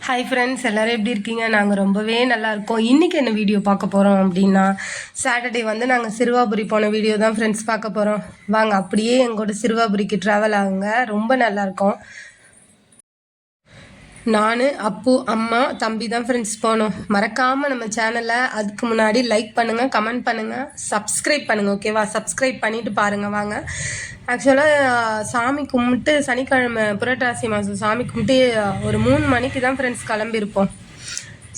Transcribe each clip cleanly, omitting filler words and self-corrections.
Hi friends, எல்லோரும் எப்படி இருக்கீங்க? நாங்கள் ரொம்பவே நல்லா இருக்கோம். இன்றைக்கி என்ன வீடியோ பார்க்க போகிறோம் அப்படின்னா, சாட்டர்டே வந்து நாங்கள் சிறுவாபுரி போன வீடியோ தான் ஃப்ரெண்ட்ஸ் பார்க்க போகிறோம். வாங்க அப்படியே எங்களோட சிறுவாபுரிக்கு ட்ராவல் ஆகுங்க. ரொம்ப நல்லாயிருக்கும். நான், அப்பு, அம்மா, தம்பி தான் ஃப்ரெண்ட்ஸ் போனோம். மறக்காமல் நம்ம சேனலை அதுக்கு முன்னாடி லைக் பண்ணுங்கள், கமெண்ட் பண்ணுங்கள், சப்ஸ்கிரைப் பண்ணுங்கள். ஓகேவா? சப்ஸ்கிரைப் பண்ணிவிட்டு பாருங்கள். வாங்க. ஆக்சுவலாக சாமி கும்பிட்டு சனிக்கிழமை புரட்டாசி மாதம் சாமி கும்பிட்டு ஒரு 3 மணிக்கு தான் ஃப்ரெண்ட்ஸ் கிளம்பியிருப்போம்.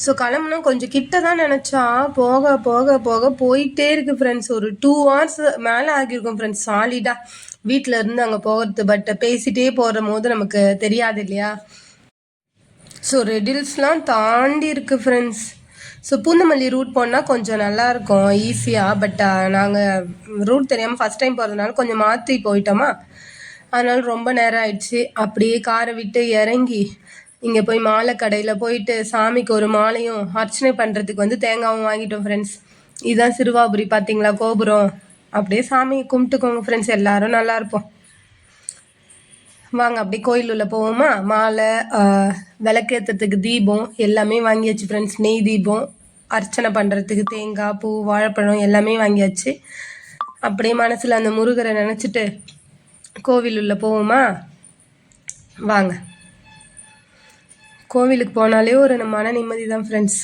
ஸோ கிளம்புனா கொஞ்சம் கிட்ட தான் நினச்சா போக போக போக போயிட்டே இருக்குது ஃப்ரெண்ட்ஸ். ஒரு 2 hours மேலே ஆகியிருக்கும் ஃப்ரெண்ட்ஸ் சாலிடாக வீட்டில் இருந்து அங்கே போகிறது. பட் பேசிகிட்டே போகிற போது நமக்கு தெரியாது இல்லையா? ஸோ ரெடில்ஸ்லாம் தாண்டி இருக்குது ஃப்ரெண்ட்ஸ். ஸோ பூந்தமல்லி ரூட் போனால் கொஞ்சம் நல்லாயிருக்கும் ஈஸியாக. பட் நாங்கள் ரூட் தெரியாமல் ஃபஸ்ட் டைம் போகிறதுனால கொஞ்சம் மாற்றி போயிட்டோமா, அதனால ரொம்ப நேரம் ஆயிடுச்சு. அப்படியே காரை விட்டு இறங்கி இங்கே போய் மாலை கடையில் போயிட்டு சாமிக்கு ஒரு மாலையும் அர்ச்சனை பண்ணுறதுக்கு வந்து தேங்காவும் வாங்கிட்டோம் ஃப்ரெண்ட்ஸ். இதுதான் சிறுவாபுரி, பார்த்தீங்களா கோபுரம். அப்படியே சாமியை கும்பிட்டுக்கோங்க ஃப்ரெண்ட்ஸ், எல்லோரும் நல்லா இருப்போம். வாங்க அப்படியே கோயில் உள்ள போவோமா? மாலை, விளக்கேற்றத்துக்கு தீபம் எல்லாமே வாங்கியாச்சு ஃப்ரெண்ட்ஸ். நெய் தீபம், அர்ச்சனை பண்ணுறதுக்கு தேங்காய் பூ வாழைப்பழம் எல்லாமே வாங்கியாச்சு. அப்படியே மனசில் அந்த முருகரை நினச்சிட்டு கோவில் உள்ள போவோமா? வாங்க. கோவிலுக்கு போனாலே ஒரு மன நிம்மதி தான் ஃப்ரெண்ட்ஸ்.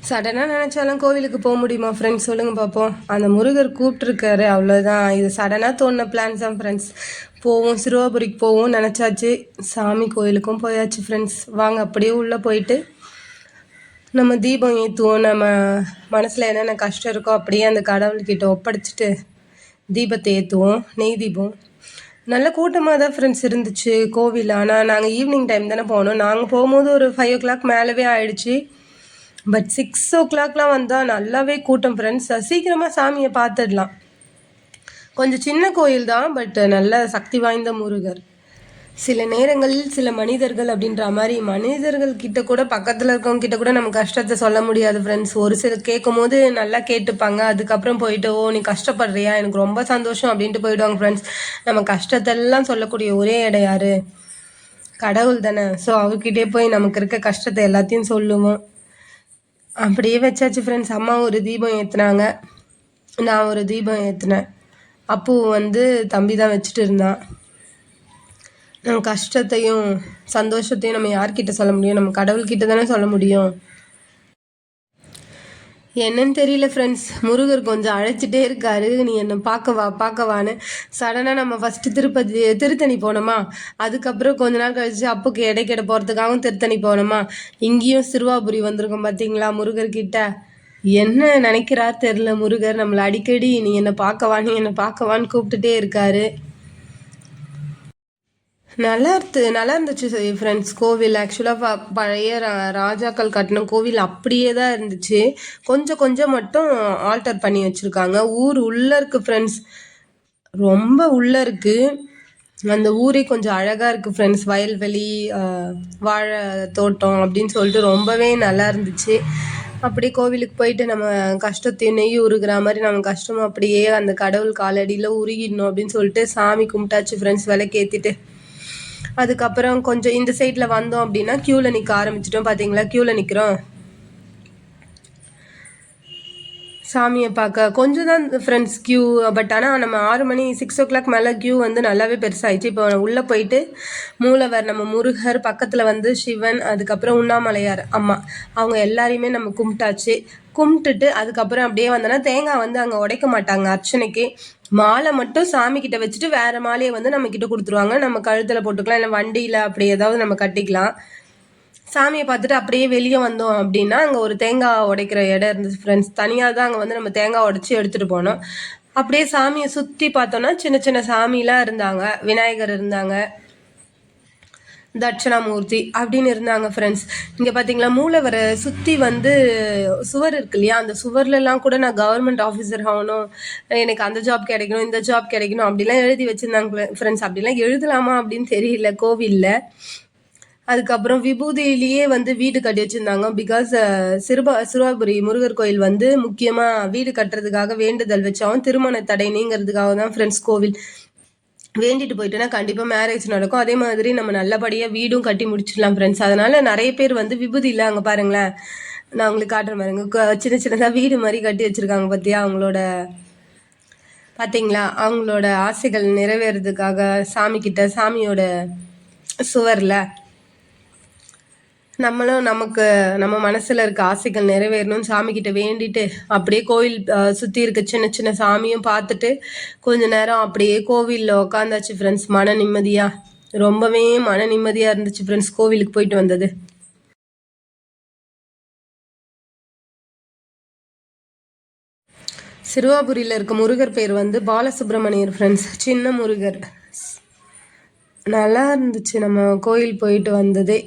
சடனாக நினச்சாலும் கோவிலுக்கு போக முடியுமா ஃப்ரெண்ட்ஸ்? சொல்லுங்கள் பார்ப்போம். அந்த முருகர் கூப்பிட்ருக்காரு, அவ்வளோதான். இது சடனாக தோணுன பிளான்ஸ் தான் ஃப்ரெண்ட்ஸ். போவோம், சிறுவாபுரிக்கு போவோம் நினச்சாச்சு. சாமி கோயிலுக்கும் போயாச்சு ஃப்ரெண்ட்ஸ். வாங்க அப்படியே உள்ளே போயிட்டு நம்ம தீபம் ஏற்றுவோம். நம்ம மனசில் என்னென்ன கஷ்டம் இருக்கோ அப்படியே அந்த கடவுள்கிட்ட ஒப்படைச்சிட்டு தீபத்தை ஏற்றுவோம். நெய் தீபம். நல்ல கூட்டமாக தான் ஃப்ரெண்ட்ஸ் இருந்துச்சு கோவில். ஆனால் நாங்கள் ஈவினிங் டைம் தானே போனோம். நாங்கள் போகும்போது ஒரு 5 o'clock மேலவே ஆயிடுச்சு. பட் 6 o'clock வந்தால் நல்லாவே கூட்டம் ஃப்ரெண்ட்ஸ். சீக்கிரமாக சாமியை பார்த்துடலாம். கொஞ்சம் சின்ன கோயில் தான், பட் நல்ல சக்தி வாய்ந்த முருகர். சில நேரங்களில் சில மனிதர்கள் அப்படின்ற மாதிரி மனிதர்கள் கிட்ட கூட, பக்கத்தில் இருக்கவங்க கிட்ட கூட நம்ம கஷ்டத்தை சொல்ல முடியாது ஃப்ரெண்ட்ஸ். ஒரு சில கேட்கும் போது நல்லா கேட்டுப்பாங்க. அதுக்கப்புறம் போயிட்டு, ஓ நீ கஷ்டப்படுறியா, எனக்கு ரொம்ப சந்தோஷம் அப்படின்ட்டு போயிடுவாங்க ஃப்ரெண்ட்ஸ். நம்ம கஷ்டத்தெல்லாம் சொல்லக்கூடிய ஒரே இடம் யாரு? கடவுள் தானே. ஸோ அவர்கிட்டே போய் நமக்கு இருக்க கஷ்டத்தை எல்லாத்தையும் சொல்லுவோம். அப்படியே வச்சாச்சு ஃப்ரெண்ட்ஸ். அம்மா ஒரு தீபம் ஏற்றுனாங்க, நான் ஒரு தீபம் ஏற்றினேன். அப்போ வந்து தம்பி தான் வச்சுட்டு இருந்தான். நம்ம கஷ்டத்தையும் சந்தோஷத்தையும் நம்ம யார்கிட்ட சொல்ல முடியும்? நம்ம கடவுள்கிட்ட தானே சொல்ல முடியும். என்னன்னு தெரியல ஃப்ரெண்ட்ஸ், முருகர் கொஞ்சம் அழைச்சிட்டே இருக்காரு, நீ என்னை பார்க்கவான்னு. சடனாக நம்ம ஃபஸ்ட்டு திருத்தணி போனோமா, அதுக்கப்புறம் கொஞ்ச நாள் கழிச்சு அப்புக்கு இடைக்கிட போகிறதுக்காகவும் திருத்தணி போனோமா, இங்கேயும் சிறுவாபுரி வந்திருக்கோம் பார்த்தீங்களா முருகர்கிட்ட. என்ன நினைக்கிறார் தெரில முருகர், நம்மளை அடிக்கடி நீ என்னை பார்க்கவான்னு கூப்பிட்டுட்டே இருக்காரு. நல்லா இருந்துச்சு ஃப்ரெண்ட்ஸ் கோவில். ஆக்சுவலாக பழைய ராஜாக்கள் கட்டின கோவில் அப்படியே தான் இருந்துச்சு. கொஞ்சம் மட்டும் ஆல்டர் பண்ணி வச்சுருக்காங்க. ஊர் உள்ளே இருக்குது ஃப்ரெண்ட்ஸ், ரொம்ப உள்ளே இருக்குது. அந்த ஊரே கொஞ்சம் அழகாக இருக்குது ஃப்ரெண்ட்ஸ். வயல்வெளி, வாழை தோட்டம் அப்படின்னு சொல்லிட்டு ரொம்பவே நல்லா இருந்துச்சு. அப்படியே கோவிலுக்கு போயிட்டு நம்ம கஷ்டத்தையும் நெய் உருகிற மாதிரி நம்ம கஷ்டமும் அப்படியே அந்த கடவுள் காலடியில் உருகிடணும் அப்படின்னு சொல்லிட்டு சாமி கும்பிட்டாச்சு ஃப்ரெண்ட்ஸ், விளக்கேற்றிட்டு. அதுக்கப்புறம் கொஞ்சம் இந்த சைடில் வந்தோம் அப்படின்னா க்யூவில் நிற்க ஆரம்பிச்சிட்டோம். பார்த்தீங்களா க்யூவில் நிற்கிறோம் சாமியை பார்க்க. கொஞ்சம் தான் ஃப்ரெண்ட்ஸ் க்யூ. பட் ஆனால் நம்ம 6 மணி 6 o'clock மேலே க்யூ வந்து நல்லாவே பெருசாகிடுச்சு. இப்போ உள்ளே போயிட்டு மூலவர் நம்ம முருகர், பக்கத்தில் வந்து சிவன், அதுக்கப்புறம் உண்ணாமலையார் அம்மா, அவங்க எல்லாரையுமே நம்ம கும்பிட்டுட்டு அதுக்கப்புறம் அப்படியே வந்தோன்னா தேங்காய் வந்து அங்கே உடைக்க மாட்டாங்க அர்ச்சனைக்கு. மாலை மட்டும் சாமி கிட்ட வச்சுட்டு வேற மாலையை வந்து நம்ம கிட்ட கொடுத்துருவாங்க. நம்ம கழுத்தில் போட்டுக்கலாம், இல்லை வண்டியில் அப்படி ஏதாவது நம்ம கட்டிக்கலாம். சாமியை பார்த்துட்டு அப்படியே வெளியே வந்தோம் அப்படின்னா அங்கே ஒரு தேங்காய் உடைக்கிற இடம் இருந்துச்சு ஃப்ரெண்ட்ஸ். தனியாக தான் அங்கே வந்து நம்ம தேங்காய் உடைச்சி எடுத்துகிட்டு போனோம். அப்படியே சாமியை சுற்றி பார்த்தோன்னா சின்ன சின்ன சாமிலாம் இருந்தாங்க. விநாயகர் இருந்தாங்க, தட்சிணாமூர்த்தி அப்படின்னு இருந்தாங்க ஃப்ரெண்ட்ஸ். இங்கே பார்த்தீங்களா மூலவரை சுற்றி வந்து சுவர் இருக்கு இல்லையா, அந்த சுவர்லலாம் கூட நான் கவர்மெண்ட் ஆஃபீஸர் ஆகணும், எனக்கு அந்த ஜாப் கிடைக்கணும், இந்த ஜாப் கிடைக்கணும் அப்படிலாம் எழுதி வச்சுருந்தாங்க ஃப்ரெண்ட்ஸ். அப்படிலாம் எழுதலாமா அப்படின்னு தெரியல கோவிலில். அதுக்கப்புறம் விபூதியிலேயே வந்து வீடு கட்டி வச்சுருந்தாங்க. பிகாஸ் சிறுவாபுரி முருகர் கோயில் வந்து முக்கியமாக வீடு கட்டுறதுக்காக வேண்டுதல் வச்சாவும் திருமண தடை நீங்கிறதுக்காக தான் ஃப்ரெண்ட்ஸ் கோவில். வேண்டிட்டு போயிட்டோன்னா கண்டிப்பாக மேரேஜ் நடக்கும். அதே மாதிரி நம்ம நல்லபடியாக வீடும் கட்டி முடிச்சிடலாம் ஃப்ரெண்ட்ஸ். அதனால நிறைய பேர் வந்து விபூதியில் அங்கே பாருங்களேன், நான் உங்களுக்கு காட்டுற பாருங்க, சின்ன சின்னதாக வீடு மாதிரி கட்டி வச்சுருக்காங்க பார்த்தியா, அவங்களோட பார்த்தீங்களா, அவங்களோட ஆசைகள் நிறைவேறதுக்காக சாமிக்கிட்ட, சாமியோட சுவரில் நம்மளும் நம்ம மனசில் இருக்க ஆசைகள் நிறைவேறணும்னு சாமிக்கிட்ட வேண்டிட்டு அப்படியே கோவில் சுற்றி இருக்க சின்ன சின்ன சாமியும் பார்த்துட்டு கொஞ்ச நேரம் அப்படியே கோவிலில் உக்காந்தாச்சு ஃப்ரெண்ட்ஸ். மன நிம்மதியாக, ரொம்பவே மன நிம்மதியாக இருந்துச்சு ஃப்ரெண்ட்ஸ் கோவிலுக்கு போயிட்டு வந்தது. சிறுவாபுரியில் இருக்க முருகர் பேர் வந்து பாலசுப்ரமணியர் ஃப்ரெண்ட்ஸ், சின்ன முருகர். நல்லா இருந்துச்சு நம்ம கோயில் போயிட்டு வந்ததே.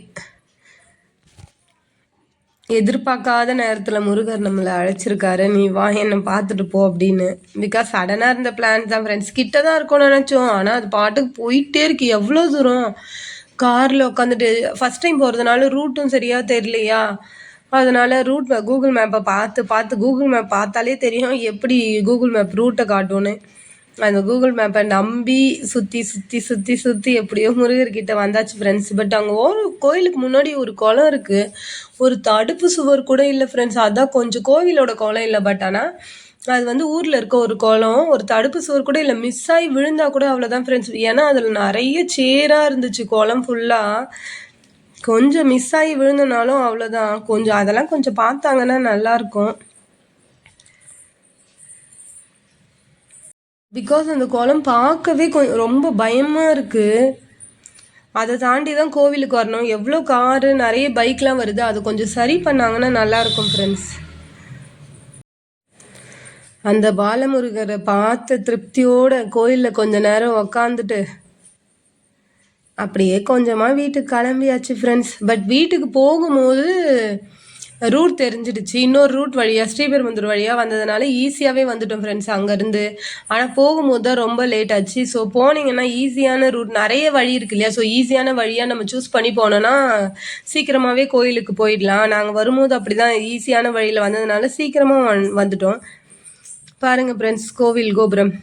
எதிர்பார்க்காத நேரத்தில் முருகர் நம்மளை அழைச்சிருக்காரு, நீ வா என்னை பார்த்துட்டு போ அப்படின்னு. பிகாஸ் சடனாக இருந்த பிளான் தான் ஃப்ரெண்ட்ஸ். கிட்ட தான் இருக்கும்னு நினச்சோம், ஆனால் அது பாட்டுக்கு போயிட்டே இருக்கு. எவ்வளோ தூரம் காரில் உட்காந்துட்டு ஃபஸ்ட் டைம் போகிறதுனால ரூட்டும் சரியாக தெரியலையா, அதனால் கூகுள் மேப்பை பார்த்து கூகுள் மேப் பார்த்தாலே தெரியும் எப்படி கூகுள் மேப் ரூட்டை காட்டும்னு. அந்த கூகுள் மேப்பை நம்பி சுற்றி சுற்றி சுற்றி சுற்றி எப்படியோ முருகர்கிட்ட வந்தாச்சு ஃப்ரெண்ட்ஸ். பட் அங்கே கோயிலுக்கு முன்னாடி ஒரு குளம் இருக்குது, ஒரு தடுப்பு சுவர் கூட இல்லை ஃப்ரெண்ட்ஸ். அதான் கொஞ்சம் கோவிலோட குளம் இல்லை, பட் ஆனால் அது வந்து ஊரில் இருக்க ஒரு குளம், ஒரு தடுப்பு சுவர் கூட இல்லை. மிஸ் ஆகி விழுந்தா கூட அவ்வளோதான் ஃப்ரெண்ட்ஸ். ஏன்னா அதில் நிறைய சேராக இருந்துச்சு குளம் ஃபுல்லாக. கொஞ்சம் மிஸ் ஆகி விழுந்தனாலும் அவ்வளோதான். கொஞ்சம் அதெல்லாம் கொஞ்சம் பார்த்தாங்கன்னா நல்லாயிருக்கும். பிகாஸ் அந்த குளம் பார்க்கவே ரொம்ப பயமாக இருக்குது. அதை தாண்டி தான் கோவிலுக்கு வரணும். எவ்வளோ காரு நிறைய பைக்லாம் வருது, அது கொஞ்சம் சரி பண்ணாங்கன்னா நல்லாயிருக்கும் ஃப்ரெண்ட்ஸ். அந்த பாலமுருகரை பார்த்த திருப்தியோட கோயிலில் கொஞ்ச நேரம் உக்காந்துட்டு அப்படியே கொஞ்சமாக வீட்டுக்கு கிளம்பியாச்சு ஃப்ரெண்ட்ஸ். பட் வீட்டுக்கு போகும்போது ரூட் தெரிஞ்சிடுச்சு. இன்னொரு ரூட் வழியாக ஸ்ரீபெரும்புதூர் வழியாக வந்ததுனால ஈஸியாகவே வந்துட்டோம் ஃப்ரெண்ட்ஸ் அங்கேருந்து. ஆனால் போகும்போது தான் ரொம்ப லேட் ஆச்சு. ஸோ போனீங்கன்னா ஈஸியான ரூட், நிறைய வழி இருக்கு இல்லையா, ஸோ ஈஸியான வழியாக நம்ம சூஸ் பண்ணி போனோன்னா சீக்கிரமாகவே கோயிலுக்கு போயிடலாம். நாங்கள் வரும்போது அப்படி தான் ஈஸியான வழியில் வந்ததுனால சீக்கிரமாக வந்துட்டோம். பாருங்கள் ஃப்ரெண்ட்ஸ் கோவில் கோபுரம்.